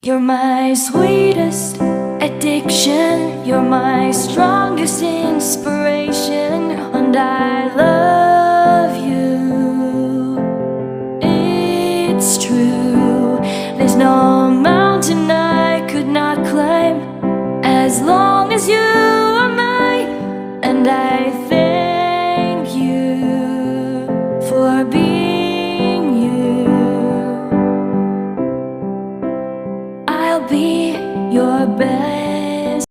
You're my sweetest addiction, you're my strongest inspiration, and I love you. It's true, there's no mountain I could not climb as long as you are mine, and I thank you for being